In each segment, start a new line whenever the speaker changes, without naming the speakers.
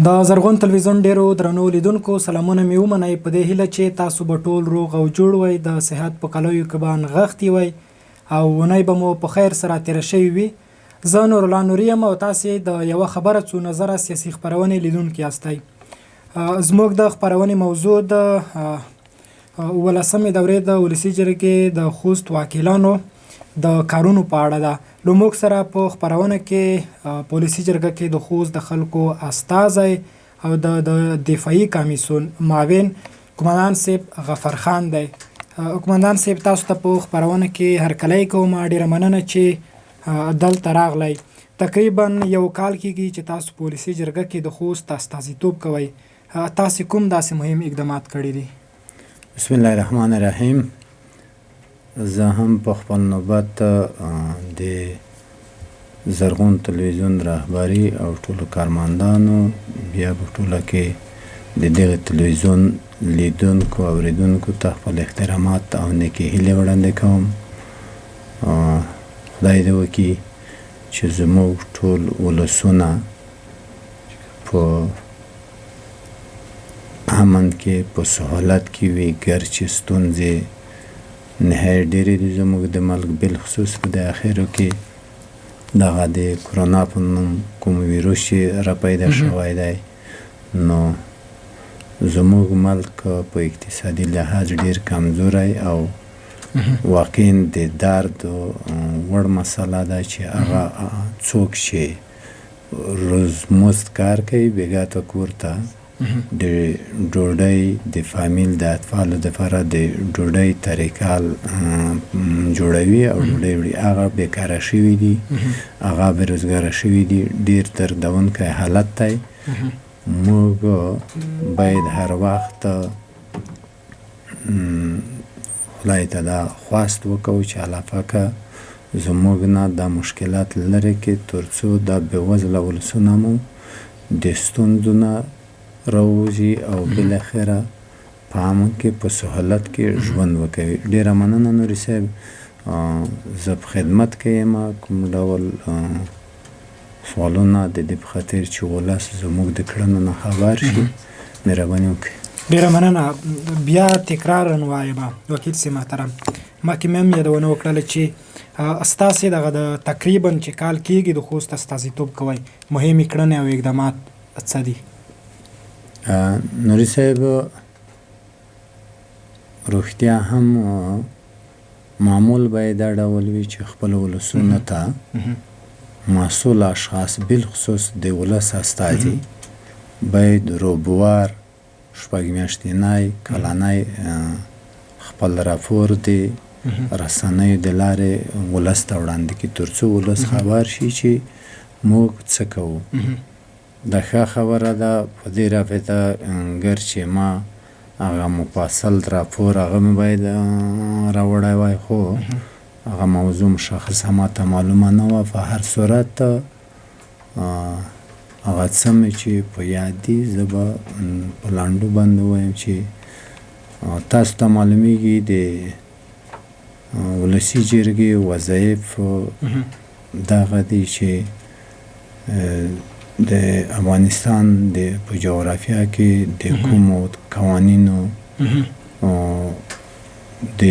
د زرغون تلویزیون ډیرو درنو لیدونکو سلامونه مې ومنئ په دې هیله چې تاسو به ټول روغ او جوړ وئ د صحت په کلویو کې به نغښتي وئ او اونۍ به مو په خیر سره تېره شوې وي. زه نورالله نوري یم او تاسې د یوه خبره څو نظره سیاسي خپرونې لیدونکي یاستئ. زموږ د خپرونې موضوع د 18مې دورې د ولسي جرګې د خوست وکیلانو د کارونو په اړه ده. نو موږ سره په خپرونه کې په ولسي جرګه کې د خوست د خلکو استازی او د دفاعي کمیسیون معاون قومندان صاحب غفرخان دی. قومندان صاحب تاسو ته په خپرونه کې هرکلی کوم. ډیره مننه چې دلته راغلی. تقریبا یو کال کېږي چې تاسو په ولسي جرګه کې د خوست استازیتوب کوئ. تاسې کوم داسې مهم اقدامات کړي دي؟
بسم الله الرحمن الرحیم. زه هم په خپل نوبت د زرغون تلویزیون رهبری او ټولو کارمندانو بیا په ټوله کې د دغه تلویزیون لیدونکو او اوریدونکو ته خپل احترامات او نیکې هیلې وړاندې کوم. خدای دې وکړي چې زموږ ټول ولسونه په امن کې په سهولت کې وي، ګرچې ستونزې نهایت ډېرې دي زموږ د ملک، بالخصوص په د اخرو کې دغه د کرونا په نوم کوم ویروس چې را پیدا شوی دی، نو زموږ ملک په اقتصادي لحاظ ډېر کمزوری او واقعا د درد وړ مسله ده چې هغه څوک چې روزمزد کار کوي بېګا ته کور ته د ډوډۍ د فامیل د اطفالو دپاره د ډوډۍ طریقال جوړوي او ډوډۍ وړي، هغه بیکاره شوي دي، هغه بېروزګاره شوي دي. ډېر دردونکی حالت دی. موږ باید هر وخت خدای ته دا خواست وکړو چې الله پاکه زموږ نه دا مشکلات لرې کړي، تر څو دا بېوزله ولسونه مو د ستونزو نه راووځي او بالاخره په امن کې په سهولت کې ژوند وکوي. ډېره مننه نوري صاحب. زه په خدمت کې یم. کوم ډول سوالونه د دې په خاطر چې ولس زموږ د کړنو نه خبر شي مهرباني وکړئ.
ډېره مننه. بیا تکرارا وایم وکیل صاحب محترم، مخکې مې هم یادونه وکړله چې ستاسې دغه د تقریبا چې کال کېږي د خوست استازیتوب کوئ، مهمې کړنې او اقدامات څه دي؟
نوري صاحب روغتیا هم معمول باید دا ډول وي چې خپل ولسونو ته مسؤل اشخاص بالخصوص د ولس استازي باید روبوار شپږ میاشتنی کلنی خپل راپور د رسنیو د لارې ولس ته وړاندې کړي، تر څو ولس خبر شي چې موږ څه کوو. دا ښه خبره ده. په دې رابطه ګرچې ما هغه مفصل راپور هغه مې باید راوړی وای، خو هغه موضوع مشخصه ماته معلومه نه وه. په هر صورت هغه څه مې چې په یاد دي زه به په لنډو باندې ووایم چې تاسو ته معلومیږي د ولسي جرګې وظایف دغه دي چې د افغانستان په جغرافیه کې د کومو قوانینو د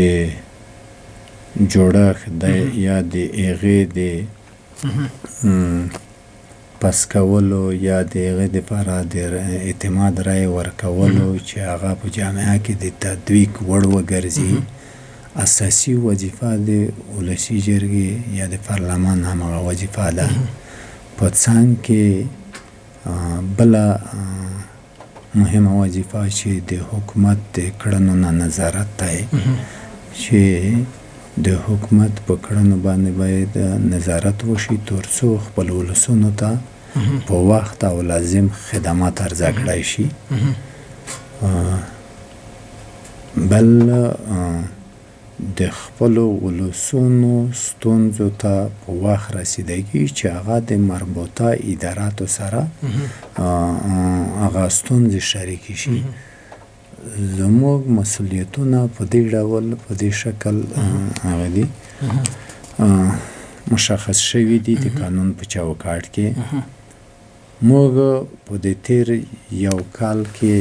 جوړښت یا د هغې د پس کولو یا د هغې دپاره د اعتماد رای ورکولو چې هغه په جامعه کې د تطبیق وړ وګرځي، اساسي وظیفه د ولسي جرګې یا د پارلمان همغه وظیفه ده. په څنګ کې بله مهمه وظیفه چې د حکومت د کړنو نه نظارت دی، چې د حکومت په کړنو باندې باید نظارت وشي تر څو خپل ولسونو ته په وخت او لازم خدمات عرضه کړی شي. بل د خپلو ولسونو ستونزو ته په وخت رسیدګي چې هغه د مربوطه اداراتو سره هغه ستونزې شریکې شي. زموږ مسؤلیتونه په دې ډول په دې شکل هغه دي مشخص شوي دي د قانون په چوکاټ کې. موږ په دې تیر یو کال کې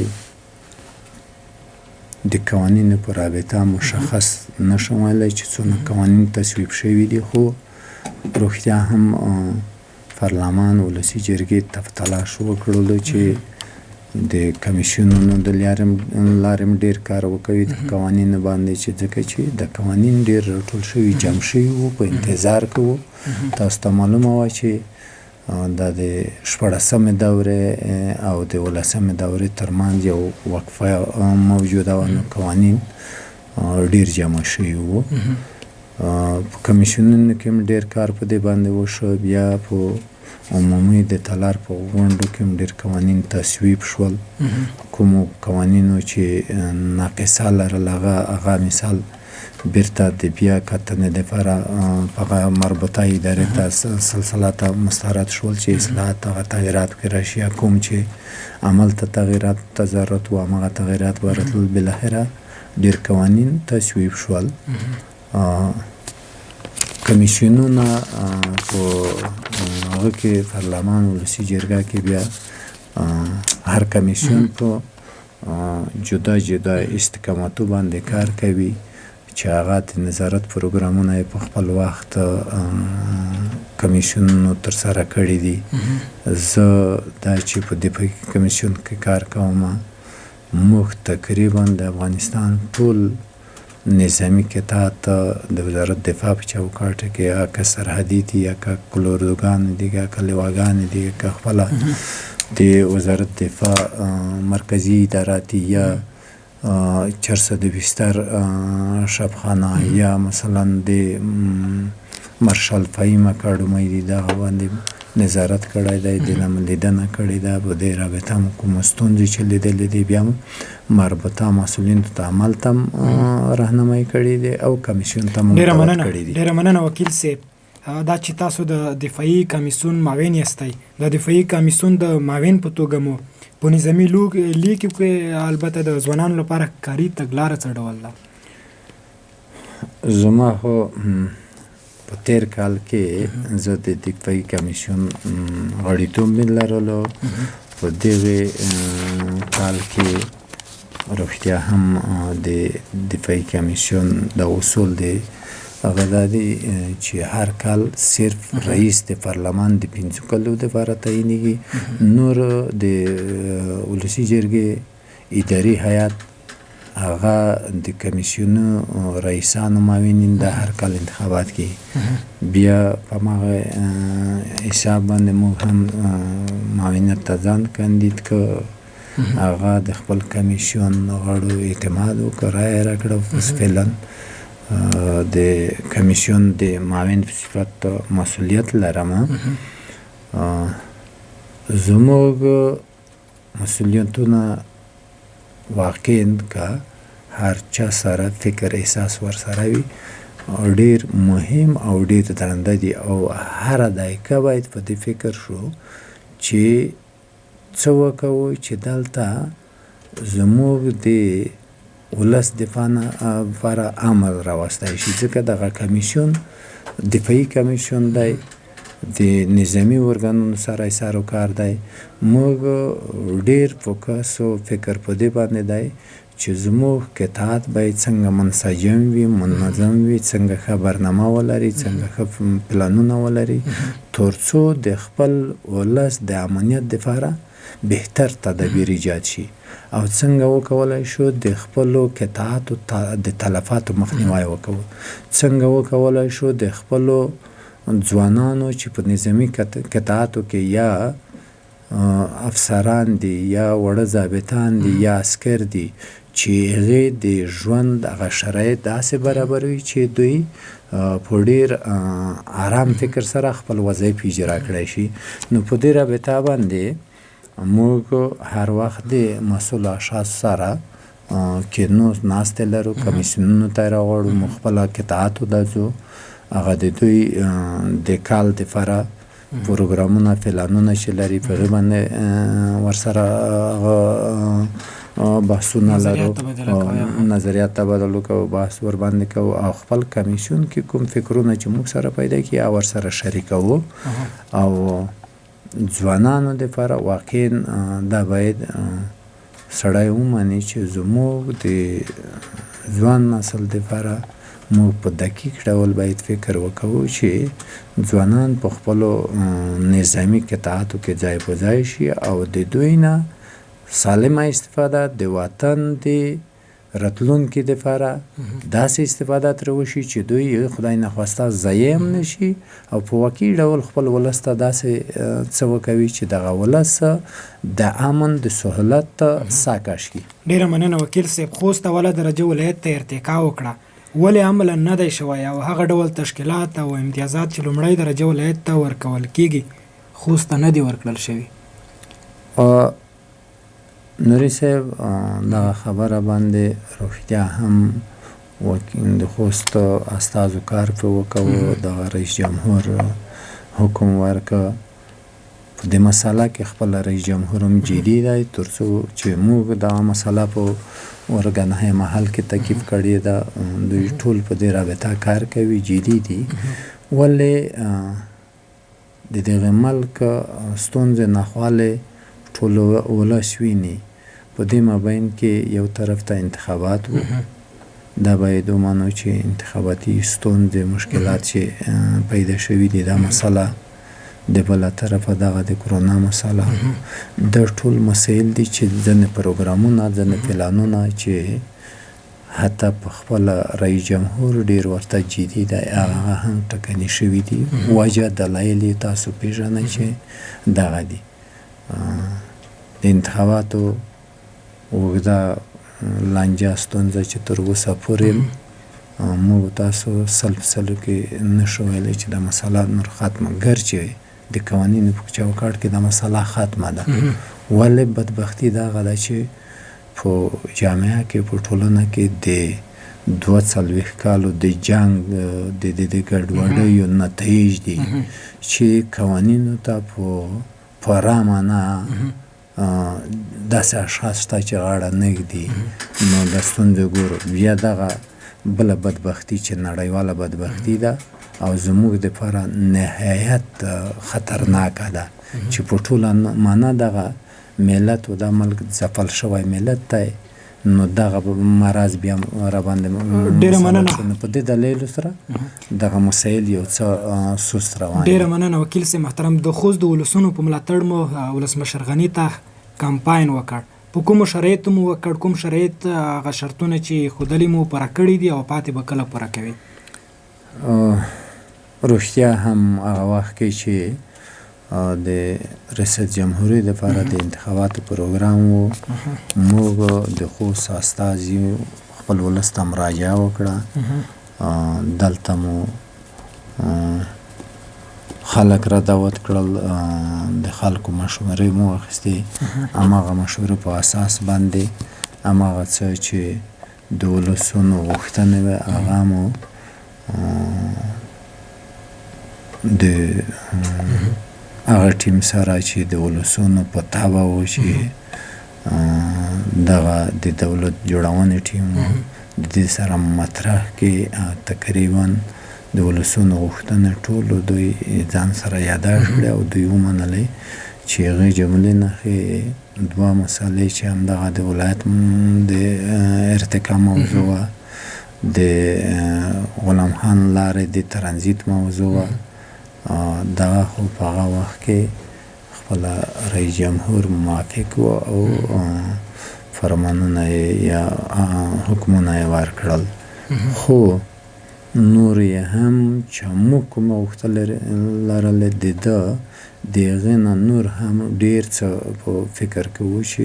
د قوانینو په رابطه مشخص نشم ویلی چې څونه قوانین تصویب شوي دي، خو روغتیا هم پارلمان ولسي جرګې تلاش وکړلو چې د کمیشنونو د لارې ډېر کار وکوي د قوانینو باندې، چې ځکه چې د قوانین ډېر راټول شوي جمع شوي وو، په انتظار کې وو. تاسو ته معلومه وه چې دا د 14مې دورې او د 18مې دورې ترمنځ یو وقفه موجوده وه، نو قوانین ډېر جمع شوي وو. په کمیشنونو کې هم ډېر کار په دې باندې وشو. بیا په عمومي د تالار په غونډو کې هم ډېر قوانین تصویب شول. کومو قوانینو چې ناقصه لرل هغه مثال بیرته د بیا کتنې دپاره هغه مربوطه ادارې ته سلسله ته مسترد شول چې اصلاحات هغه تغییرات پکې راشي، کوم چې عمل ته تغییرات ته ضرورت و همغه تغییرات ورتلل. بالاخره ډېر قوانین تصویب شول. کمیشنونه په هغه کې پارلمان ولسي جرګه کې بیا هر کمیشن په جدا جدا استقامتو باندې کار کوي چې هغه د نظارت پروګرامونه یې په خپل وخت کمیشنونو ترسره کړي دي. زه دا چې په دفاعي کمیشن کې کار کوم، موږ تقریبا د افغانستان ټول نظامی قطعات د وزارت دفاع په چوکاټ کې یا که سرحدي دي یا که کلوردوګان دي یا که لواګان دي یا که خپله د وزارت دفاع مرکزي اداره دي یا چرسه د بستر شبخانه یا مثلا د مارشال فهیم اکاډمۍ دي، دغه باندې نظارت کړی دی، د لیدنه کړې ده. په دې رابطه هم کومه ستونزې چې لیدلې دي بیا هم مربوطه مسؤلینو ته عمل ته راهنمایي کړې دي او کمیسیون ته مدعوت کړي دي.
ډېره مننه وکیل صاحب. دا چې تاسو د دفاعي کمیسیون معاون یاستئ، د دفاعي کمیسیون د معاون په توګه مو په نظامي لیکو کې البته د ځوانانو لپاره کاري تګلاره څه ډول ده؟
زما خو په تیر کال کې زه د دفاعي کمیسیون غړیتوب مې لرلو. په دغې کال کې روغتیا هم د دفاعي کمیسیون د اصول دی هغه دا دی چې هر کال صرف رئیس د پارلمان د 5 کلو دپاره تعینېږي، نور د ولسي جرګې اداري هیات هغه د کمیسیونو رئیسانو معاونین د هر کال انتخابات کې بیا په هماغه حساب باندې موږ هم معاونیت ته ځان کاندید که هغه د خپل کمیسیون غړو اعتماد وکړه، رایه راکړه. فعلا د کمیسیون د معاون په صفت مسؤلیت لرم. زموږ مسؤلیتونه واقعا که هر چا سره فکر احساس ورسره وي ډېر مهم او ډېر درنده دي او هره دقیقه باید په دې فکر شو چې څه وکوو چې دلته زموږ د ولس دفاع لپاره عمل راوستی شي، ځکه دغه کمیسیون دفاعي کمیسیون دی، د نظامي ارګانونو سره یې سر و کار دی. موږ ډېر فوکس او فکر په دې باندې دی چې زموږ قطعات باید څنګه منسجم وي، منظم وي، څنګه ښه برنامه ولري، څنګه ښه پلانونه ولري، تر څو د خپل ولس د امنیت دپاره بهتر تدابیر ایجاد شي او څنګه وکولای شو د خپلو قطعاتو د تلفاتو مخنیوی وکړو، څنګه وکولای شو د خپلو ځوانانو چې په نظامي قطعاتو کې یا افسران دي یا وړه ضابطان دي یا عسکر دي چې هغې د ژوند هغه شرایط داسې برابروي چې دوی په ډېر آرام فکر سره خپل وظایف اجرا کړی شي. نو په دې رابطه باندې موږ هر وخت د مسؤل اشخاص سره کینو ناستې لرو، کمیسیونونو ته یې راغواړو، موږ خپله قطعاتو ته ځو، هغه د دوی د کال دپاره پروګرامونه پلانونه چې لري په هغې باندې ورسره بحثونه لرو، نظریات تبادله کوو، بحث ورباندې کوو او خپل کمیسیون کې کوم فکرونه چې موږ سره پیدا کړي او ورسره شریکوو او ځوانانو دپاره واقعا دا باید سړی ومني چې زموږ د ځوان نسل دپاره موږ په دقیق ډول باید فکر وکړو چې ځوانان په خپلو نظامي قطاعاتو کې ځای په ځای شي او د دوی نه سالمه استفاده د وطن د راتلونکي دپاره داسې استفاده ترې وشي چې دوی خدای نخواسته ضایع هم نشي او په واقعي ډول خپل ولس ته داسې څه وکوي چې دغه ولس د امن د سهولت ته سا کشکي.
ډېره مننه وکیل صاحب. خوست اوله درجه ولایت ته ارتقا وکړه، ولې عملا نه دی شوی او هغه ډول تشکیلات او امتیازات چې لومړی درجه ولایت ته ورکول کیږي خوست ته نه دي ورکړل شوي؟
نوري صاحب دغه خبره باندې رښتیا هم د خوست استازو کار پرې وکړو، دغه رئیس جمهور حکم ورکړ. په دې مسله کې خپل رئیس جمهور هم جدي دی تر څو چې موږ دغه مسله په ورګنهای محل کې تکیف کړې ده. دوی ټول په دې رابطه کار کوي، جدي دي. ولې د دغه ملک ستونزې ناخوالې ټول ولس ویني. په دې مابین کې یو طرف ته انتخابات و، دا باید ومنو چې انتخاباتي ستونزې مشکلات چې پیدا شوي دي، دا مسله د بله طرفه دغه د کرونا مسله، دا ټول مسایل دي چې ځینې پروګرامونه ځینې پلانونه چې حتی په خپله رئیس جمهور ډېر ورته جدي دی هغه هم ټکني شوي دي. وجه دلایل یې تاسو پېژنئ چې دغه دي. د انتخاباتو اوږده لانجه ستونزه چې تر اوسه پورې موږ تاسو سلو کې نشو ویلی چې دا مسله نور ختمه، ګرچې د قوانینو په چوکاټ کې دا مسله ختمه ده، ولې بدبختي دغه ده چې په جامعه کې په ټولنه کې د 42 کالو د جنگ د ګډوډیو نتایج دي چې قوانینو ته په پوره معنا داسې اشخاص شته چې غاړه نه ږدي. نو د ستونزې ګورو بیا دغه بله بدبختي چې نړیواله بدبختي ده او زموږ دپاره نهایت خطرناکه ده چې په ټوله معنا دغه ملت و دا ملک ځپل شوی ملت دی. نو دغه مرض بیا راباندې
ډېره مننه.
په دې دلیلو سره دغه مسایل یو څه سست روان دي.
ډېره مننه وکیل صاحب محترم. د خوست د ولسونو په ملاتړ مو ولسمشر غني ته کمپاین وکړ، په کومو شرایطو مو وکړ؟ کوم شرایط هغه شرطونه چې ښودلي مو پوره کړي دي او پاتې به کله پوره کوي؟
رښتیا هم هغه وخت کې چې د ریاست جمهوریت لپاره د انتخاباتو پروګرام و، موږ د خوست استازي خپل ولس ته مراجعه وکړه. دلته مو خلک را دعوت کړل، د خلکو مشورې مو واخیستې. هماغه مشورې په اساس باندې هماغه څه چې د ولسونو غوښتنې وې هغه مو د هغه ټیم سره چې د ولسونو په تابع و چې دغه د دولت جوړونې ټیم و، د دې سره مطرح کې تقریبا د ولسونو غوښتنې ټولو دوی ځان سره یاداښت کړې او دوی ومنلې چې هغې جملې نښې دوه مسلې چې همدغه د ولایت د ارتقا موضوع وه، د غلام خان لارې د ترانزیت موضوع وه. دغه خو په هغه وخت کې خپله رئیس جمهور موافق و او فرمانونه یا حکمونه یې ورکړل. خو نور یې هم چې موږ کومه غوښتنه لرله د ده د هغې نه نور هم ډېر څه په فکر کوو چې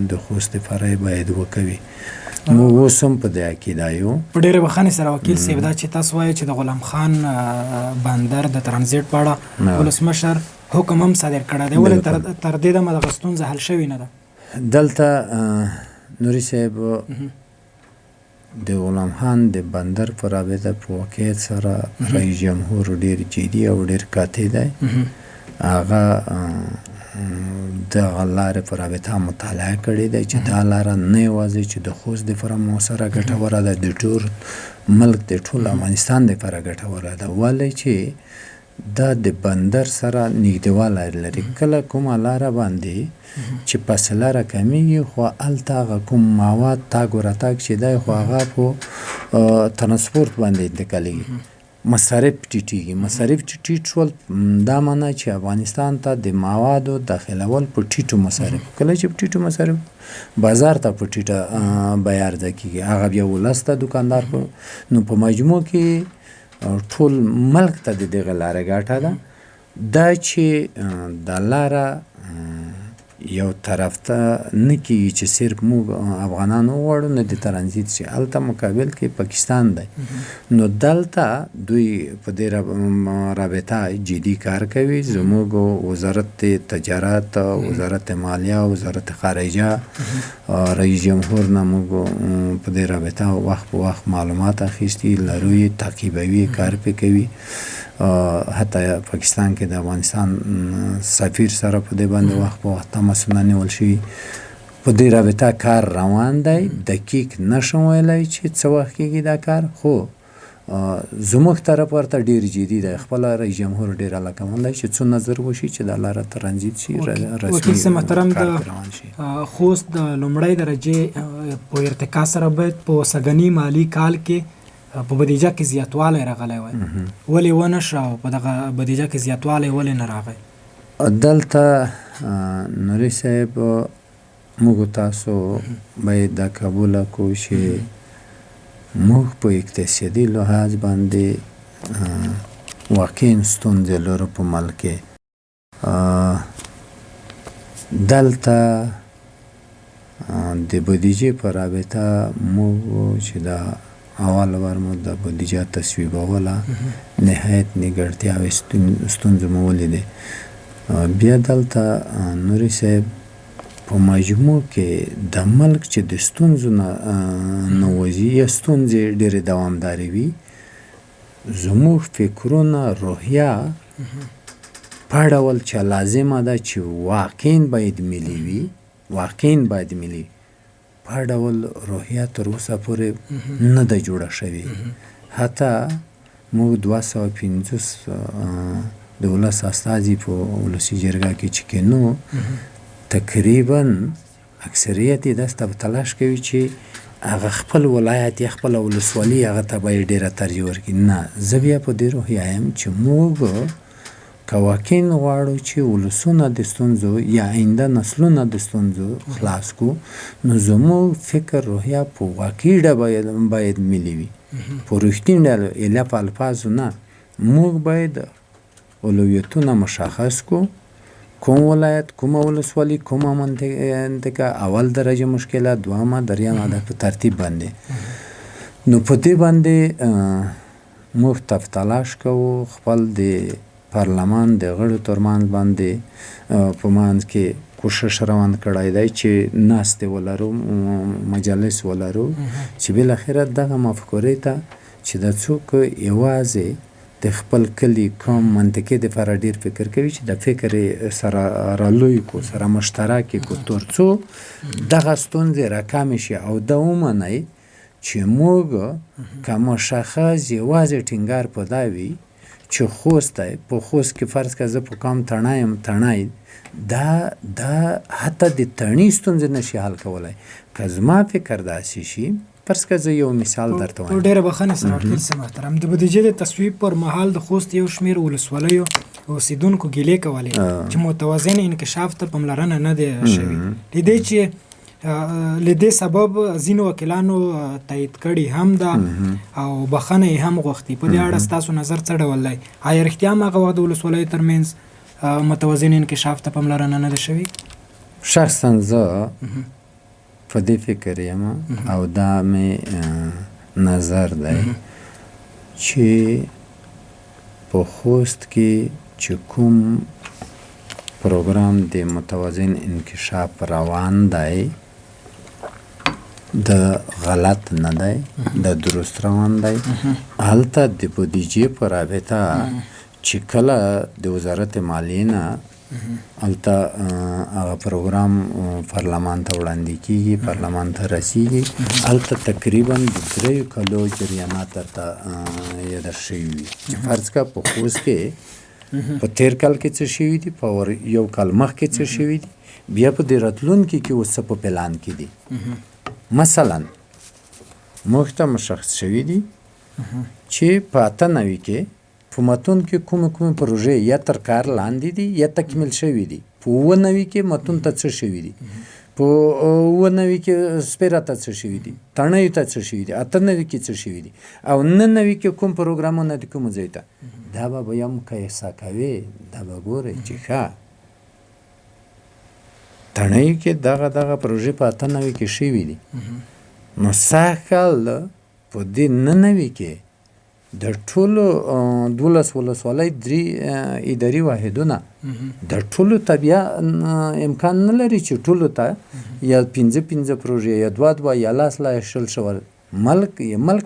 د خوست دپاره یې باید وکوي. موږ اوس هم په دې عقیده یو.
په ډېرې بخښنې سره وکیل صاحب دا چې تاسو وایئ چې د غلام خان بندر د ترانزیت په اړه ولسمشر حکم هم صادر کړی دی، ولې تر دې دمه دغه ستونزه حل شوې نه ده؟
دلته نوري صاحب د غلام خان د بندر په رابطه په واقعیت سره رئیس جمهور ډېر جدي او ډېر قاطع دی. هغه دغه لارې په رابطه مطالعه کړې ده چې دا لاره نه یوازې چې د خوست دپاره مؤثره ګټوره ده، د ټول ملک د ټول افغانستان دپاره ګټوره ده، ولې چې دا د بندر سره نږدېوالی لري. کله کومه لاره باندې چې فاصله راکمیږي خو هلته هغه کوم مواد تاګ و راتګ چې دی خو هغه په ترانسپورت باندې انتقالیږي، مصارف ټیټیږي. مصارف چې ټیټ شول دا معنی چې افغانستان ته د موادو داخلول په ټیټو مصارف، کله چې په ټیټو مصارف بازار ته په ټیټه بیه عرضه کیږي، هغه بیا ولس ته دوکاندار نو په مجموع کې ټول ملک ته د دغه لارې ګټه ده. دا چې دا لاره یو طرف ته نه کیږي چې صرف موږ افغانان وغواړو نه د ترانزیت شي، هلته مقابل کې پاکستان دی. نو دلته دوی په دې رابطه جدي کار کوي. زموږ وزارت تجارت، وزارت مالیه، وزارت خارجه، رئیس جمهور نه موږ په دې رابطه وخت په وخت معلومات اخیستي لرو، یې تعقیبوي، کار پې کوي. حتی پاکستان کې د افغانستان سفیر سره په دې باندې وخت په وخت تماسونه نیول شوي. په دې رابطه کار روان دی. دقیق نشم ویلی چې څه وخت کېږي دا کار، خو زموږ طرف ورته ډېر جدي دی. خپله رئیس جمهور ډېر علاقمند دی چې څو نظر وشي چې دا لاره ترانزیت شي،
وکیل صاحب محترم، د خوست د لومړۍ درجې په ارتقا سره باید په سږني مالي کال کې په بودیجه کې زیاتوالی راغلی وای، ولې ونه شو او په دغه بودیجه کې زیاتوالی ولې نه راغی؟
دلته نوري صاحب موږ تاسو باید دا قبوله کړو چې موږ په اقتصادي لحاظ باندې واقعا ستونزې لرو په ملک کې. دلته د بودیجې په رابطه موږ چې دا اول بار مو د بودیجه تصویبوله نهایت نیمګړتیا او ستونزې مو ولیدې. بیا دلته نوري صاحب په مجموع کې د ملک چې د ستونزو نه وځي یا ستونزې ډېرې دوامدارې وي، زموږ فکرونه، روحیه په ډول چې لازمه ده چې واقعا باید ملي وي، واقعا باید ملي په ډول روحیه تر اوسه پورې نه ده جوړه شوې. حتی موږ 250 د ولس استازي په ولسي جرګه کې چې کینو، تقریبا اکثریت یې داسې په تلاش کوي چې هغه خپل ولایت یا خپله ولسوالي هغه ته باید ډېره ترجیح ورکړي. نه، زه بیا په دې روحیه یم چې موږ که واقعا غواړو چې ولسونه د ستونزو یا آینده نسلونه د ستونزو خلاص کړو، نو زموږ فکر، روحیه په واقعي ډول باید ملي وي. په رښتیني ډول ایله په الفاظو نه، موږ باید اولویتونه مشخص کړو. کوم ولایت، کومه ولسوالي، کومه منطقه اول درجه مشکله، دوامه، دریمه، دا په ترتیب باندې. نو په دې باندې موږ تلاش کوو خپل د پارلمان د غړو ترمنځ باندې په منځ کې کوشش روان کړی دی چې ناستې ولرو، مجلس ولرو، چې بالاخره دغه مفکورې ته چې د څوک یوازې د خپل کلي، قوم، منطقې دپاره ډېر فکر کوي چې د فکر یې سره رالوی کو، سره مشترک کو، تر څو دغه ستونزې راکمې شي او دا ومنئ چې موږ که مشخص یوازې ټینګار په دا وي چې خوست دی، په خوست کې فرض که زه په کام تڼی یم، تڼی دا حتی د تڼي ستونزې نشي حل کولی. که زما فکر داسې شي، فرض که زه یو مثال درته وایم.
ډېره بخښنه سره وکیل صاحب محترم، د بودیجې د تصویب پر مهال د خوست یو شمېر ولسوالیو اوسېدونکو ګیلې کولې چې متوازن انکشاف ته پاملرنه نه دی شوې، لیدې چې له دې سبب ځینو وکیلانو تایید کړي هم ده او بخښنه یې هم غوښتي. په دې اړه ستاسو نظر څه ډول دی؟ آیا رښتیا هم هغه وخت د ولسوالیو ترمنځ متوازن انکشاف ته پاملرنه نه ده شوې؟
شخصا زه په دې فکر یم او دا مې نظر دی چې په خوست کې چې کوم پروګرام د متوازن انکشاف روان دی، د غلط نه دی، د درست روان دی. هلته د بودیجې په رابطه چې کله د وزارت مالیې نه هلته هغه پروګرام پارلمان ته وړاندې کیږي، پارلمان ته رسیږي، هلته تقریبا د 3 کلو جریانات درته یاده شوي وي چې فرض که په خوست کې په تیر کال کې څه شوي دي، په یو کال مخکې څه شوي دي، بیا په دې راتلونکي کې اوس څه په پلان کې دي. مثلا موږ ته مشخص شوي دي چې په 98 کې په متون کې کومې پروژې یا تر کار لاندې دي یا تکمیل شوي دي. په 99 کې متون ته څه شوي دي، په 99 کې سپیره ته څه شوي دي، تڼیو ته څه شوي دي، 98 کې څه شوي دي، او 99 کې کوم پروګرامونه دي کوم ځای ته. دا به بیا مقایسه کوي، دا به ګورئ چې ښه تڼیو کې دغه پروژې په 98 کې شوي دي، نو سږکال په دې 99 کې د ټولو 12 ولسوالۍ 3 اداري واحدونه د ټولو ته بیا امکان نه لري چې ټولو ته یا 5 پروژې یا 2 یا لاس لا شل شول ملک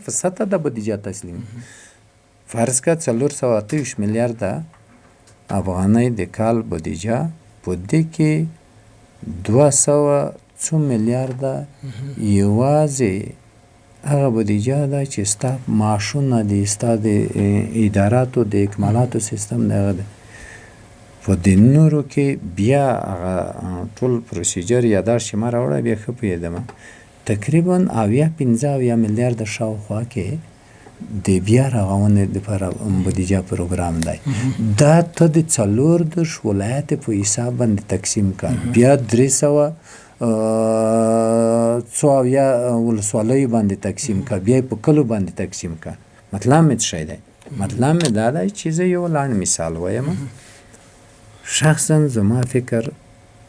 په سطح د بودیجه تسلیم. فرض کړه 428 میلیارده افغانۍ د کال بودیجه، په دې کې 200 میلیارده یوازې هغه بودیجه ده چې ستا معاشونه دي، ستا د اداراتو د اکمالاتو سیستم دغه ده. په دې نورو کې بیا هغه ټول پروسیجر یاداشت چې ما راوړی بیا ښه پوهېدم، تقریبا 15 میلیارده شاوخوا کې د بیا رغونې دپاره بودیجه پروګرام دی. دا ته د 14 ولایتو په حساب باندې تقسیم کړه، بیا 300 ولسوالیو باندې تقسیم کړه، بیا په کلو باندې تقسیم کړه. مطلب مې څه شی دی؟ مطلب مې دا دی چې زه یو لاند مثال وایم. شخصا زما فکر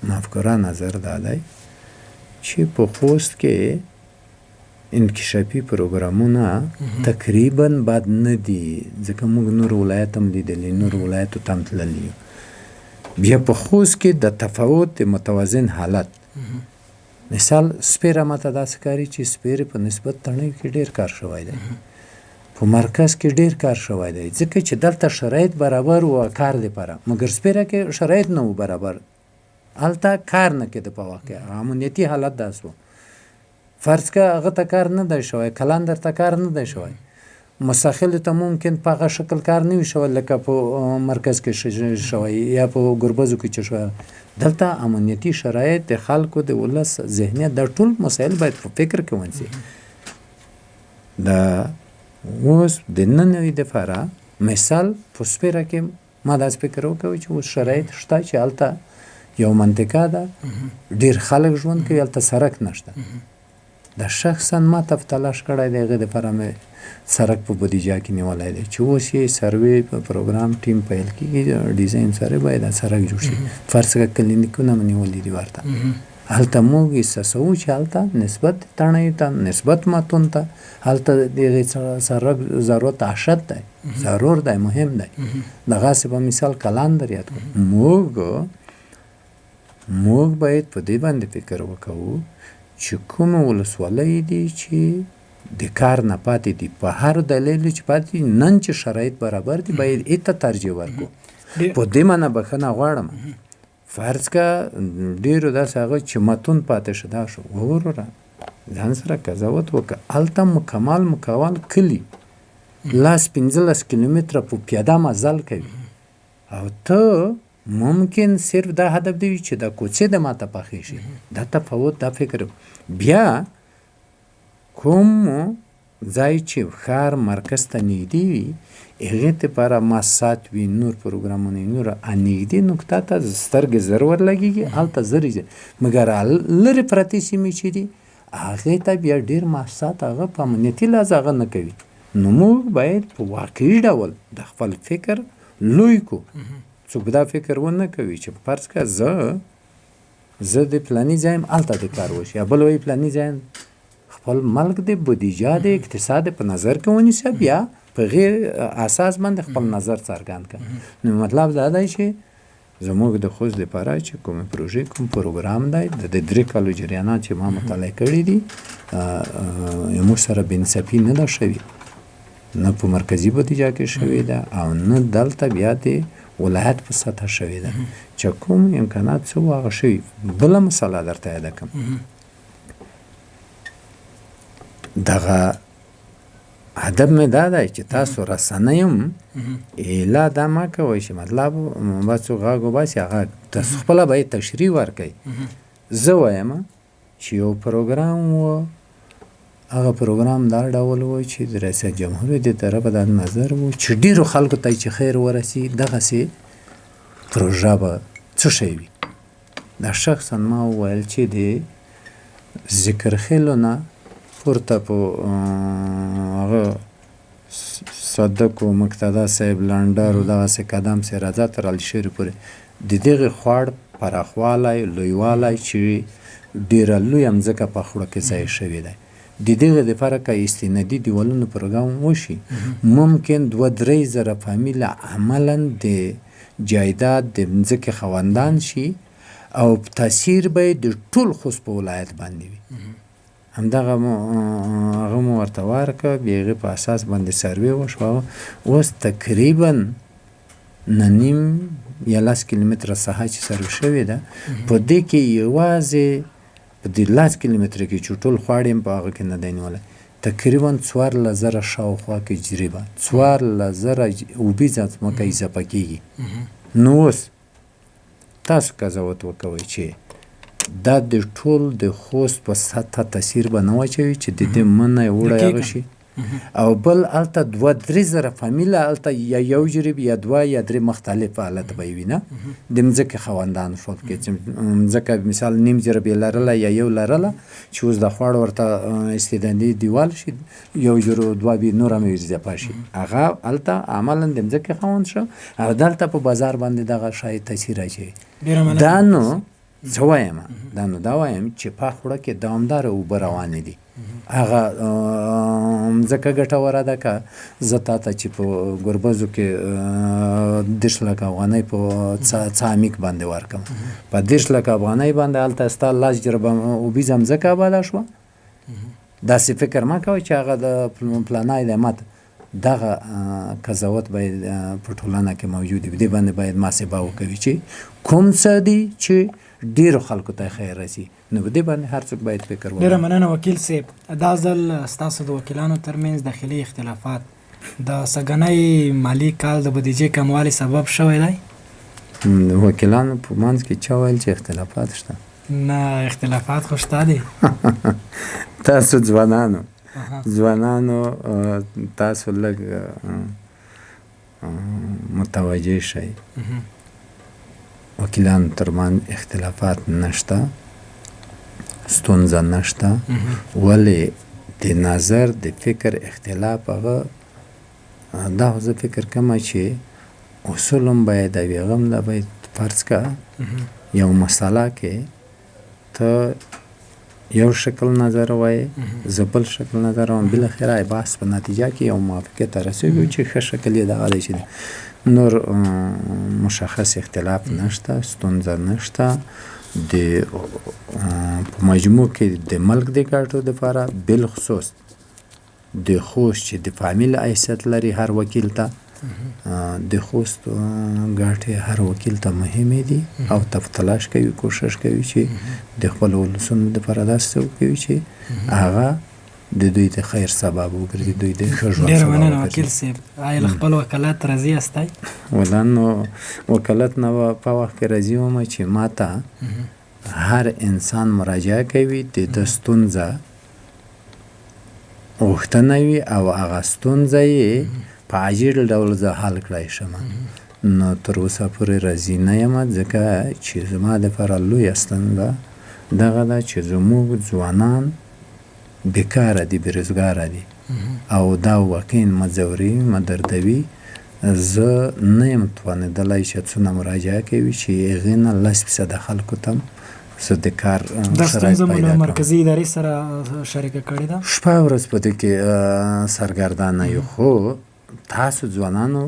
مفکوره نظر دا دی چې په خوست کې انکشافي پروګرامونه تقریبا بد نه دي، ځکه موږ نور ولایت هم لیدلي، نور ولایتو ته هم تللي. بیا په خوست کې د تفاوت د متوازن حالت مثال سپیره ماته داسې ښکاري چې سپیرې په نسبت تڼیو کې ډېر کار شوی دی، په مرکز کې ډېر کار شوی دی، ځکه چې دلته شرایط برابر و کار لپاره، مګر سپیره کې شرایط نه و برابر، هلته کار نه کېده په واقع امنیتي حالت داسې و. فرض که هغه ته کار نه دی شوی، کلندر ته کار نه دی شوی، مساخلو ته ممکن په هغه شکل کار نه وي شوی لکه په مرکز کې شوی یا په ګربزو کې چې شوی. دلته امنیتي شرایط د خلکو د ولس ذهنیت دا ټول مسایل باید په فکر کې ونیسي. دا اوس د 99 دپاره مثال په سپیره کې ما داسې فکر وکوي چې اوس شرایط شته چې هلته یو منطقه ده ډېر خلک ژوند کوي، هلته سړک نشته. دا شخصا ما ته تلاش کړی دی، هغې دپاره مې سړک په بودیجه کې نیولی دی چې اوس یې سروې په پروګرام ټیم پیل کېږي، ډیزاین سره باید دا سړک جوړ شي. فرض کړه کلینیکونه مې نیولي دي ورته، هلته موږ احساسوو چې هلته نسبت تڼیو ته، نسبت متون ته، هلته د هغې سړک ضرورت اشد دی، ضرور دی، مهم دی. دغسې په مثال کلندر یاد کړو. موږ باید په دې باندې فکر وکړو چې کومه ولسوالۍ دي چې د کار نه پاتې دي، په هر دلیل چې پاتې دي، نن چې شرایط برابر دي باید ایته ترجیح ورکړو. په دې معنی بخښنه غواړم، فرض که ډېرو داسې هغه چې متون پاتې شه دا شو، وروره ځان سره قضاوت وکړه. هلته مکمل کلي 15 کیلومتره په پیاده مزل کوي، او ته ممکن صرف دا هدف دی چې دا کوڅې د ماته پخې شي. دا تفاوت، دا فکر. بیا کوم ځای چې ښار مرکز ته نږدې وي هغې دپاره ماسات وي، نور پروګرامونه وي، نور نږدې نقطه ته سترګې زر ورلګېږي، هلته زر ځي. مګر لرې پرتې سیمې چې دي هغې ته بیا ډېر ماسات هغه په امنیتي لحاظ هغه نه کوي. نو موږ باید په واقعي ډول د خپل فکر لوی کو. څوک دا فکر ونه کوي چې فرض کړه زه د فلاني ځای یم هلته د کار وشي، یا بل وایي فلاني ځای خپل ملک د بودیجه د اقتصاد په نظر کې ونیسه، بیا په غیر اساس باندې خپل نظر څرګند کړه. نو مطلب دا دی چې زموږ د خوست دپاره چې کومې پروژې کوم پروګرام دی د 3 کالو جریانات چې ما مطالعه کړي دي موږ سره بېانصافي نه ده شوې، نه په مرکزي بودیجه کې شوې ده او نه دلته بیا د ولایت په سطح شوې ده چې کوم امکانات څه و هغه شوي. بله مسله درته یاده کړم، دغه هدف مې دا دی چې تاسو رسنۍ هم ایله دا مه کوئ چې مطلب بس غږ وباسي هغه تاسو خپله باید تشریح ورکوئ. زه وایم چې یو پروګرام و، هغه پروګرام دا ډول و چې د ریاست جمهور د طرفه دا نظر و چې ډېرو خلکو ته چې خیر ورسي، دغسې پروژه به څه شی وي. دا شخصا ما وویل چې د ذکر خیلو نه پورته په هغه صدق و مقتدا صاحب لنډر و دغسې قدم صاحب رضا تر علي شیر پورې د دغې خوړ پراخوالی لویوالی چې ډېره لویه مځکه په خوړه کې ځای شوې دی. د دغې دپاره که استنادي دیوالونو پروګرام وشي، ممکن 2-3 زره فامیله عملا د جایداد د مځکې خاوندان شي او تاثیر به یې د ټول خوست په ولایت باندې وي. همدغه هغه مو ورته ورکړه، بیا هغې په اساس باندې سروې وشوه. اوس تقریبا 9 یا 10 کیلومتره ساحه چې سروې شوې ده، په دې کې یوازې په دې 10 کیلومتره کې چې ټول خواړ یې په هغه کې نه دی نیولی، تقریبا 14,000 شاوخوا کې جریبه 14,000 اوبیزه ځمکه اضافه کېږي. نو اوس تاسو قضاوت وکوئ چې دا د ټول د خوست په سطحه تاثیر به نه واچوي چې د دې منه یې وړی هغه شي، او بل هلته 2-3 زره فامیله هلته یا یو جریب یا 2 یا 3 مختلف حالت به یې وي نه د مځکې خاوندان شول کې چې مځکه مثال نیم جریب یې لرله یا یو لرله چې اوس د خوړ ورته استعدادي دیوال شي، یو جرو 2 بې نور هم اضافه شي، هغه هلته عملا د مځکې خاوند شو او دلته په بازار باندې دغه شاید تاثیر اچوي. دا نو زه وایم دا وایم چې په خوړه کې دوامداره اوبه روانې دي، هغه مځکه ګټوره ده. که زه تا ته چې په ګربزو کې 10 لک افغانۍ په څامیک باندې ورکړم، په 10 لک افغانۍ باندې هلته ستا 10 جربه اوبیزه مځکه آباده شوه. داسې فکر مه کوئ چې هغه د پلانای دی. ماته دغه قضاوت باید په ټولنه کې موجود وي، دې باندې باید محاسبه وکوي چې کوم څه دي چې ډیرو خلکو ته خیر رسي، نو په دې باندې هر څوک باید فکر وکړي.
ډېره مننه وکیل صاحب. دا ځل ستاسو د وکیلانو ترمنځ داخلي اختلافات د سږنی مالي کال د بودیجې کموالي سبب شوی دی؟
د وکیلانو په منځ کې چا ویل چې اختلافات شته؟
نه، اختلافات خو شته دي.
تاسو ځوانانو تاسو لږ متوجه شئ، وکیلانو ترمنځ اختلافات نشته، ستونزه نشته، ولې د نظر د فکر اختلاف هغه دا زه فکر کوم چې اصول هم باید او هغه هم دا باید فرض که یو مسله کې ته یو شکل نظر وایې، زه بل شکل نظر وایم، بالاخره بحث په نتیجه کې یو موافقې ته رسېږو چې ښه شکل یې دغه دی چې نور مشخص اختلاف نشته، ستونزه نشته. په مجموع کې د ملک د ګټو دپاره بالخصوص د خوست چې د فامیل حیثیت لري هر وکیل ته، د خوست ګټې هر وکیل ته مهمې دي او تلاش کوي، کوشش کوي چې د خپل ولسونو دپاره داسې وکوي چې هغه د دوی د خیر سبب وګرځي، دوی د ښه ژوند
ډېره
سبب
مننه
وګرځي.
وکیل صاحب. آیا له خپل وکالت راضي یاستئ؟
والله نو وکالت نه په وخت کې راضي وم چې ما ته هر انسان مراجعه کوي، د ده ستونزه غوښتنه وي او هغه ستونزه یې په عاجل ډول زه حل کړی شم. نو تر اوسه پورې راضي نه یم، ځکه چې زما دپاره لویه ستونزه دغه ده چې زموږ ځوانان بیکاره دي، بېروزګاره دي او دا واقعا مځوري مدردوي. زه نه یم توانېدلی چې څونه مراجعه کوي چې هغې نه 10% خلکو ته زه د کار
دا
شرایط
ستونزه مو
پیدا
له
کړم.
مرکزي ادارې سره شریکه کړې ده؟
شپه ورځ په دې کې سرګردانه یو، خو تاسو ځوانانو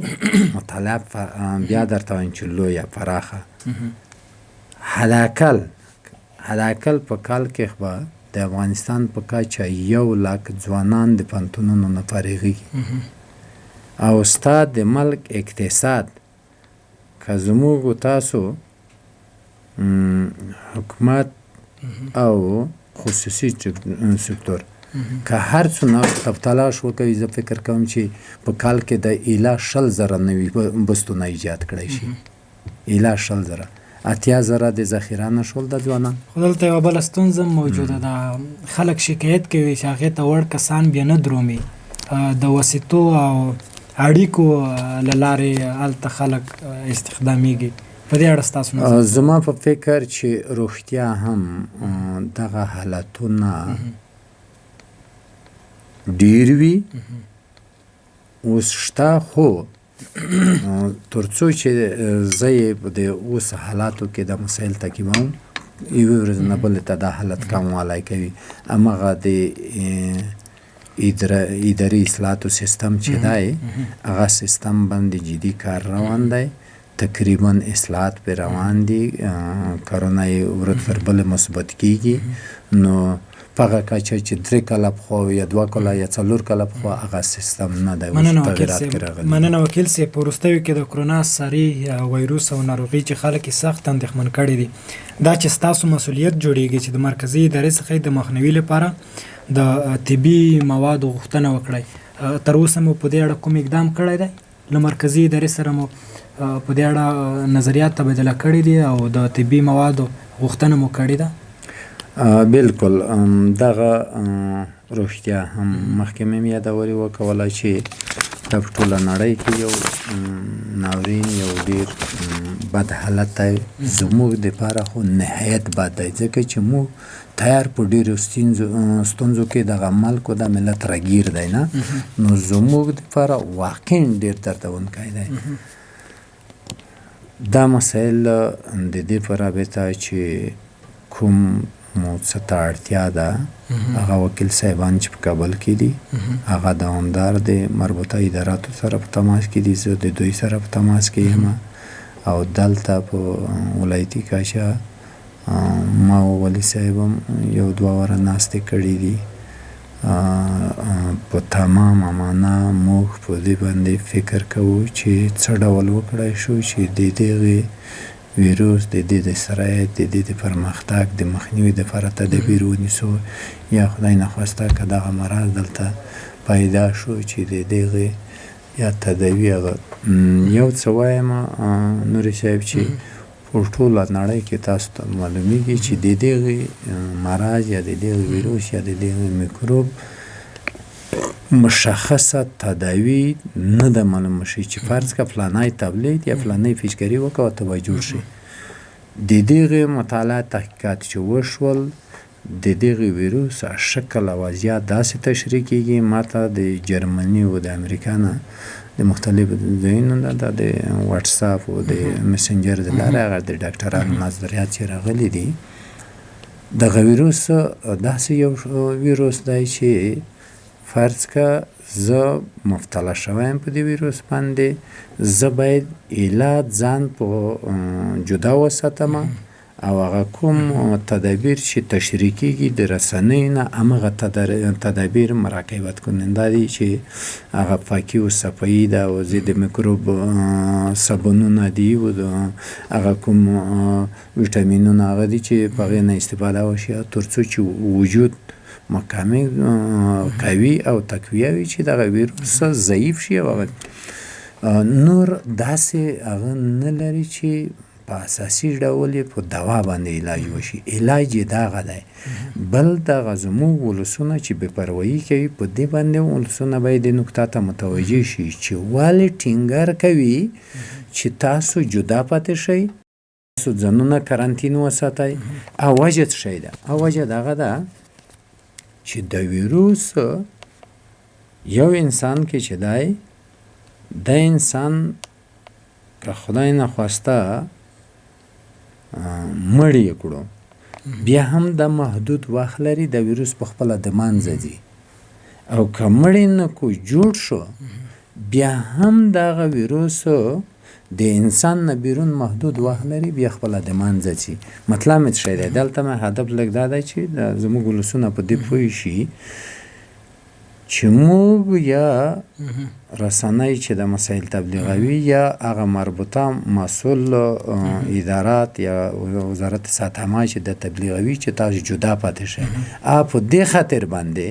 مطالعه بیا درته وایم چې لویه پراخه حداقل په کال کې به د افغانستان په کچه 100,000 ځوانان د پوهنتونونو نه فارغېږي او ستا د ملک اقتصاد که زموږ تاسو حکومت او خصوصي سکتور که هر څونه تلاش وکوي زه فکر کوم چې په کال کې د ایلا 100,000 نوي بستونه ایجاد کړی شي. ایلا 100,000 80,000 د ذخیره نه شول د ځوانان.
خو دلته یوه بله ستونزه هم موجوده ده. خلک شکایت کوي چې هغې ته وړ کسان بیا نه درومي. د وسیطو او اړیکو له لارې هلته خلک استخدامیږي. په دې اړه ستاسو نظر؟
زما په فکر چې روغتیا هم دغه حالتونه ډیر وي اوس شته، خو تر څو چې زه یې د اوس حالاتو کې د مسایل تعقیبوم، یوې ورځې نه بلې ته دا حالت کموالی کوي. هماغه د اداري اصلاحاتو سیستم چې دی هغه سیستم باندې جدي کار روان دی. تقریبا اصلاحات پې روان دي، کارونه یې ورځ تر بلې مثبت کېږي. نو په هغه کچه چې 3 کاله پخوا یا 2 کاله یا 4 کاله پخوا هغه سیستم نه دی.
مننه وکیل صاحب. په وروستیو کې د کرونا ساري وایروس او ناروغي چې خلک یې سخت اندېښمن کړي دي، دا چې ستاسو مسؤلیت جوړیږي چې د مرکزي ادارې څخه د مخنیوي لپاره د طبي موادو غوښتنه وکړئ. تر اوسه مو په دې اړه کوم اقدام کړی دی؟ له مرکزي ادارې سره مو په دې اړه نظریات تبادله کړي دي او د طبي موادو غوښتنه مو کړې ده؟
بالکل. دغه روغتیا هم مخکې مې یادولې وکوله چې په ټوله نړۍ کې یو ناورین، یو ډېر بد حالت دی. زموږ دپاره خو نهایت بد دی، ځکه چې موږ تیار په ډېرو ستونزو کې دغه ملک و د ملت راګیر دی نه. نو زموږ دپاره واقعا ډېر دردونکی دی. دا مسایل د دې په رابطه چې کوم مو څه ته اړتیا ده، هغه وکیل صاحبان چې په کابل کې دي هغه دوامدار د مربوطه اداراتو سره په تماس کې دي. زه د دوی سره په تماس کې یم او دلته په ولایتي کچه ما او والي صاحب هم 1-2 واره ناستې کړي دي. په تمامه معنا موږ په دې باندې فکر کوو چې څه ډول وکړای شو چې د دغې ویروس د دې د سرایت د دې د پرمختګ د مخنیوي دپاره تدابیر ونیسو، یا خدای نخواسته که دغه مرض دلته پیدا شو چې د دغې یا تداوي هغه یو څه وایم نوري صاحب چې په ټوله نړۍ کې تاسو ته معلومیږي چې د دغې مرض یا د دغې ویروس یا د دغې میکروب مشخصه تداوی نه ده معلومه شي چې فرض که فلانی تبلیت یا فلانی پیچکاري وکړه او تبه جوړ شي. د دغې مطالعه تحقیقات چې وشول د دغې ویروس شکل او وضعیت داسې تشریح کېږي. ما ته د جرمني او د امریکا نه د مختلفو ځایونو نه د واټساپ او د مسنجر د لارې هغه د ډاکټرانو نظریات چې راغلي دي. دغه ویروس داسې یو ویروس دی چې فرض که زه مبتلا شویم په دې ویروس باندې، زه باید علاج ځان په جدا وساتم او هغه کوم تدابیر چې تشریح کېږي د رسنیو نه همغه تدابیر مراقبت کننده دي چې هغه پاکي او صفایي ده او ضد میکروب صابونونه دي او هغه کوم ویټامینونه هغه دي چې په هغې نه استفاده وشي تر څو چې وجود مکمل قوي او تقویه وي چې دغه ویروس ضعیف شي. او نور داسې هغه نه لري چې په اساسي ډول یې په دوا باندې علاج وشي. علاج یې دغه دی. بل دغه زموږ ولسونه چې بې پروایي کوي په دې باندې ولسونه باید دې نکته ته متوجه شي چې ولې ټینګار کوي چې تاسو جدا پاتې شئ، تاسو ځانونه کرانتین وساتئ. او وجه څه شی ده؟ او وجه دغه ده چې د ویروس یو انسان کې چې دی د انسان که خدای نخواسته مړ یې کړو بیا هم د محدود وخت لري د ویروس په خپله د منځه ځي، او که مړ یې نه کو جوړ شو بیا هم دغه ویروس د انسان نه بیرون محدود وخت لري بیا خپله د منځه ځي. مطلب مې څه شی دی؟ دلته مې هدف لږ دا دی چې زموږ ولسونه په دې پوه شي چې موږ یا رسنۍ چې د مسایل تبلیغوي یا هغه مربوطه مسؤل ادارات یا وزارت صحت عامه چې د تبلیغوي چې تاسو جدا پاتې شئ. په دې خاطر باندې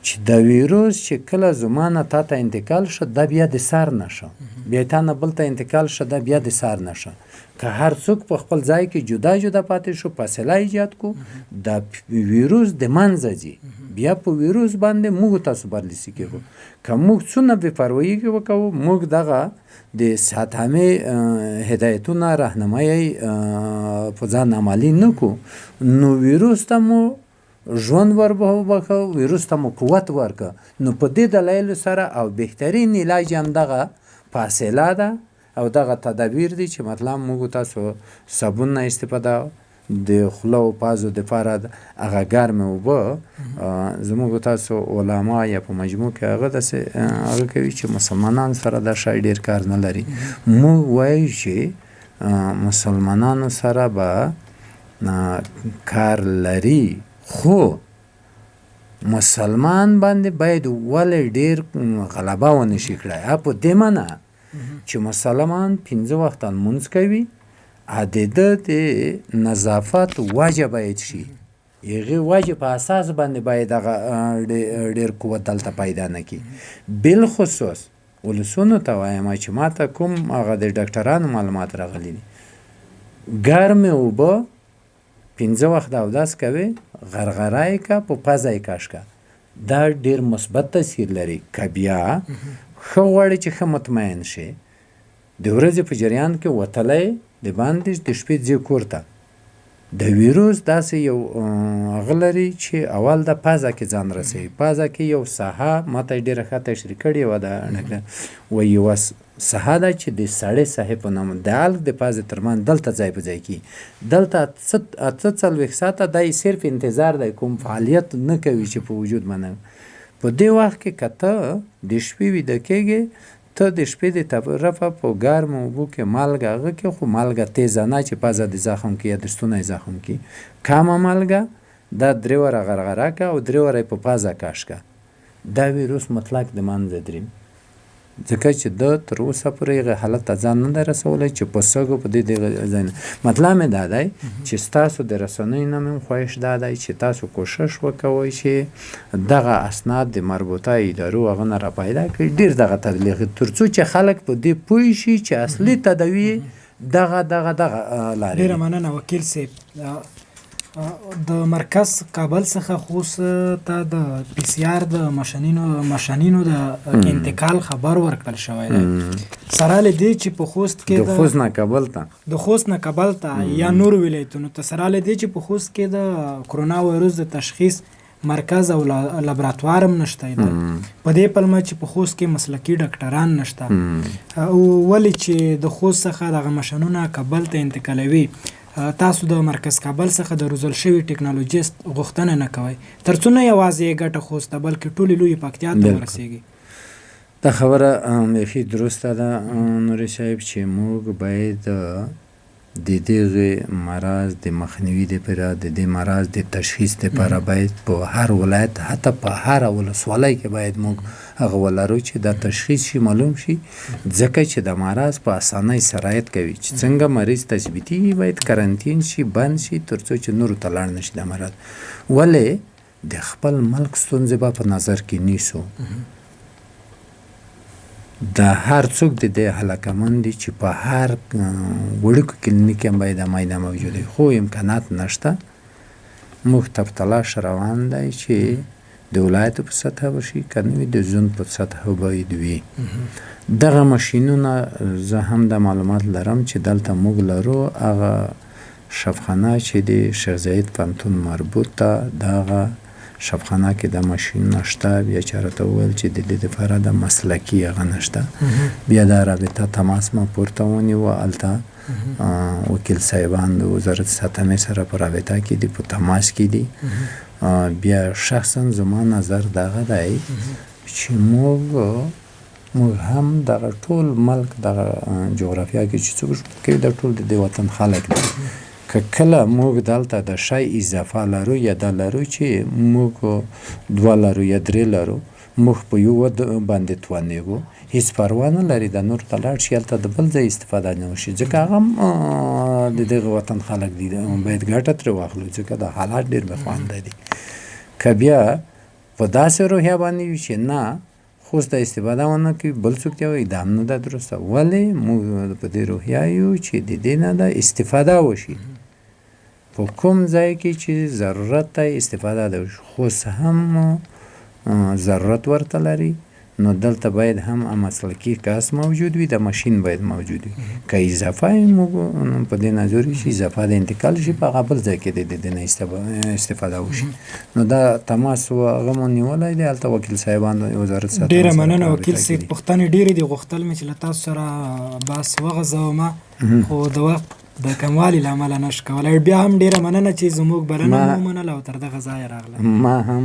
چې د ویروس چې کله زما نه تا ته انتقال شه دا بیا د سار نه شه، بیا تا نه بل ته انتقال شه دا بیا د سار نه شه. که هر څوک په خپل ځای کې جدا جدا پاتې شو، فاصله ایجاد کو، دا ویروس د منځه ځي، بیا په ویروس باندې موږ تاسو برلاسي کېږو. که موږ څونه بې پروایي وکړو، موږ دغه د ساتامې هدایتونه راهنمایي په ځان عملي نه کړو، نو ویروس ته مو ژوند وربخښه، ویروس ته مو قوت ورکړه. نو په دې دلایلو سره او بهترین علاج هم دغه فاصله ده او دغه تدابیر دي چې مطلب موږ تاسو صابون نه استفاده، د خوله او پازو دپاره هغه ګرمې اوبه. زموږ تاسو علما یا په مجموع کې هغه داسې هغه کوي چې مسلمانان سره دا شی ډېر کار نه لري. موږ وایو چې مسلمانانو سره به کار لري، خو مسلمان باندې باید ولې ډېر غلبه ونه شي کړی. په دې معنی چې مسلمان 5 وخته لمونځ کوي، د ده د نظافت وجه باید شي، هغې وجه په اساس باندې باید هغه ډېر قوت دلته پیدا نه کړي. بالخصوص ولسونو ته وایم چې ما ته کوم هغه د ډاکټرانو معلومات راغلي دي، ګرمې اوبه 5 وخته اودس کوي، غرغره یې که، په پزه یې کش که، دا ډېر مثبت تاثیر لري. که بیا ښه غواړي چې ښه مطمئن شي، د ورځې په جریان کې وتلی د باندې د شپې ځي کور ته، د ویروس داسې یو هغه لري چې اول د پزه کې ځان رسوي. پزه کې یو ساحه ما ته یې ډېره ښه تشریح کړې وه، و یوه ساحه ده چې د سړې ساحې په نامه د حلق د پزې تر منځ دلته ځای په ځای کړي. دلته 48 ساعته دا یې صرف انتظار دی، کوم فعالیت نه کوي چې په وجود باندې. په دې وخت کې که ته د شپې ویده کېږې، ته د شپې د طرفه په ګرمو اوبو کې مالګه هغه کې، خو مالګه تیزه نه چې پزه د زخم کې یا د ستونی زخم کې، کمه مالګه، دا 3 وره غرغره که او 3 وره په پزه کش که، دا ویروس مطلق د منځه دري. ځکه چې ده تر اوسه پورې هغه حالت ته ځان نه دی رسولی چې په سږو په دې ځای نه. مطلب مې دا دی چې ستاسو د رسنیو نه مې خواهش دا دی چې تاسو کوشش وکوئ چې دغه اسناد د مربوطه ادارو هغه نه را پیدا کړئ، ډېر دغه تبلیغ، تر څو چې خلک په دې پوه شي چې اصلي تداوي دغه لارې.
ډېره مننه وکیل صاحب. د مرکز کابل څخه خوست ته د پی سی آر د ماشینونو د انتقال خبر ورکړل شوی دی، سره له دې چې په خوست کې
د خوست نه کابل ته یا نور ولایتونو ته، سره له دې چې په خوست کې د کرونا وایروس د تشخیص مرکز او لابراتوار هم نشته. په دې پلمه چې په خوست کې مسلکي ډاکټران نشته، ولې چې د خوست څخه دغه ماشینونه کابل ته انتقالوي، تاسو د مرکز کابل څخه د روزل شوي ټکنالوژیست غوښتنه نه کوئ، تر څو نه یوازې یې ګټه خوست ته بلکې ټولې لویې پکتیا ته ورسېږي؟ دا خبره بیخي درسته ده نوري صاحب، چې موږ باید د دغه مرض د مخنیوي دپاره، د دې مرض د تشخیص دپاره باید په هر ولایت، حتی په هر ولسوالۍ کې باید موږ هغه ولرو چې دا تشخیص شي، معلوم شي، ځکه چې د مرض په اسانۍ سرایت کوي چې څنګه مریض تثبیتېږي، باید کرنتین شي، بند شي، تر څو چې نورو ته لاړ نه شي دا مرض. ولې د خپل ملک ستونزې به په نظر کې نیسو، د هر څوک د دې هلاکمند دي چې په هر وړوکو کلینیک هم باید معاینه موجود وي، خو امکانات نشته. موږ ته په تلاش روان دی چې د ولایتو په سطحه وشي، که نه وي د زون په سطحه باید وي. دغه ماشینونه زه هم د معلومات لرم چې دلته موږ لرو، هغه شفخانه چې د شیخ زاید پوهنتون مربوط ده، دغه شفخانه کې د ماشین نشته. بیا چې راته وویل چې د دې دپاره د مسلکي هغه نشته، بیا د رابطه تماس ما پورته ونیوه، هلته وکیل صاحبان د وزارت ساتنې سره په رابطه کې دي، په تماس کې دي. بیا شخصا زما نظر دغه دی چې موږ هم دغه ټول ملک دغه جغرافیا کې چې څوک کوي د ټول د دې وطن خلک دي. که کله موږ دلته د شی اضافه لرو یا دا لرو چې موږ 2 لرو یا 3 لرو، موږ په یو باندې توانېږو، هېڅ پروا نه لري د نور ته لاړ شي، هلته د بل ځای استفاده نه وشي، ځکه هغه هم د دغه وطن خلک دي، باید ګټه ترې واخلو، ځکه د حالات ډېر بې خونده دي. که بیا په داسې روحیه باندې وي چې نه خوست ته استفاده ونه کوي بل څوک ته وایي دا هم نه ده درسته. ولې موږ په دې روحیه یو چې د دې نه د استفاده وشي په کوم ځای کې چې ضرورت ته استفاده ده وشي. خوست هم ضرورت ورته لري نو دلته باید هم مسلکي کس موجود وي، د ماشین باید موجود وي. که اضافه موږ په دې نظر شي اضافه د انتقال شي په هغه بل ځای کې د دې نه استفاده وشي. نو دا تماس هغه مو نیولی دی هلته وکیل صاحبان وزارت ساتنه.
ډېره مننه وکیل صاحب. پوښتنې ډېرې دي، غوښتل مې چې له تاسو سره بحث وغځومه خو د وخت د کموالي له امله نشو کولی. بیا هم ډېره مننه چې زموږ بلنه مو ومنله او تر دغه ځایه راغله.
ما هم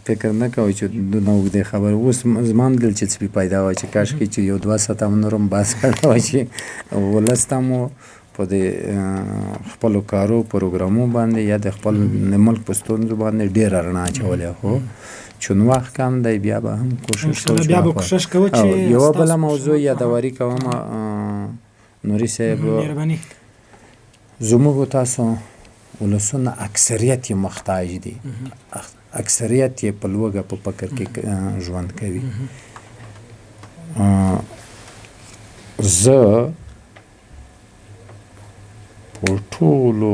فکر نه کوی چې دونه اوږدې خبرې اوس زما هم دل چې څه پیدا وای چې کاشکې چې یو دوه ساعته هم نور هم بحث کړی وای چې ولس ته مو په دې خپلو کارو پروګرامو باندې یا د خپل ملک په ستونزو باندې ډېره رڼا اچولې. خو چون وخت کم دی بیا به هم کوشش کوو
بیا به کوشش کوو چې
یوه بله موضوع یادواري کوم نوري صاحب.
مهرباني.
زموږ تاسو ولسونه اکثریت یې محتاج دي، اکثریت یې په لوږه په فقر کې ژوند کوي. زه په ټولو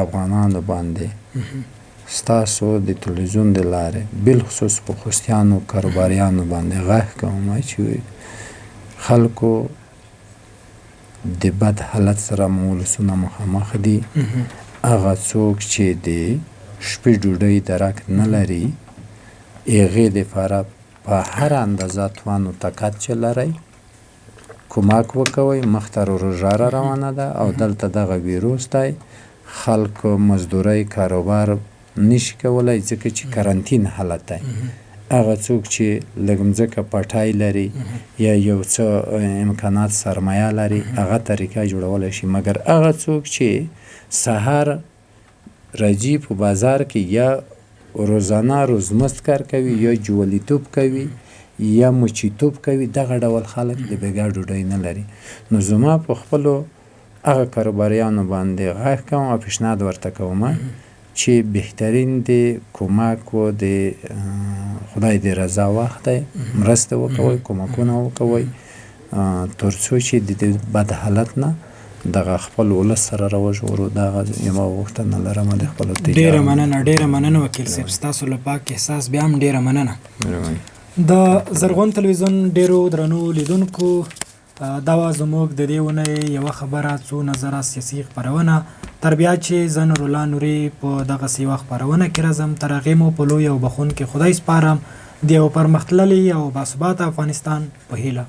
افغانانو باندې ستاسو د تلویزیون د لارې بالخصوص په خوستیانو کاروباریانو باندې غږ کوم چې خلکو د بد حالت سره مو ولسونه مخامخ دي. هغه څوک چې د شپې ډوډۍ درک نه لري هغې دپاره په هر اندازه توان و طاقت چې لرئ کمک وکوئ. مخته روژه را روانه ده او دلته دغه ویروس دی، خلکو مزدورۍ کاروبار نشي کولی ځکه چې کرنتین حالت دی. هغه څوک چې لږ مځکه پټی لري یا یو څه امکانات سرمایه لري هغه طریقه جوړولی شي، مګر هغه څوک چې سهار راځي په بازار کې یا روزانه روزمزد کار کوي یا جولیتوب کوي یا مچیتوب کوي، دغه ډول خلک د بېګا ډوډۍ نه لري. نو زما په خپلو هغه کاروباریانو باندې غږ کوم او پیشنهاد ورته کوم چې بهترین د کمک و د خدای د رضا وخت دی، مرسته وکوئ، کمکونه وکوئ تر څو چې د دې بد حالت نه دغه خپل ولس سره راوژغورو. دغه یوه غوښتنه لرم د خپلو تجارت.
ډېره مننه، ډېره مننه وکیل صاحب. ستاسو له پاک احساس بیا هم ډېره مننه. د زرغون تلویزیون ډېرو درنو لیدونکو دا وه زموږ د دې اونۍ یوه خبره څو نظره سیاسي خپرونه. تر بیا چې زه نورالله نوري په دغسې یوه خپرونه کې راځم تر هغې مو په لوی او بخونکي خدای سپارم د یو پرمختللي او باثباته افغانستان په هیله.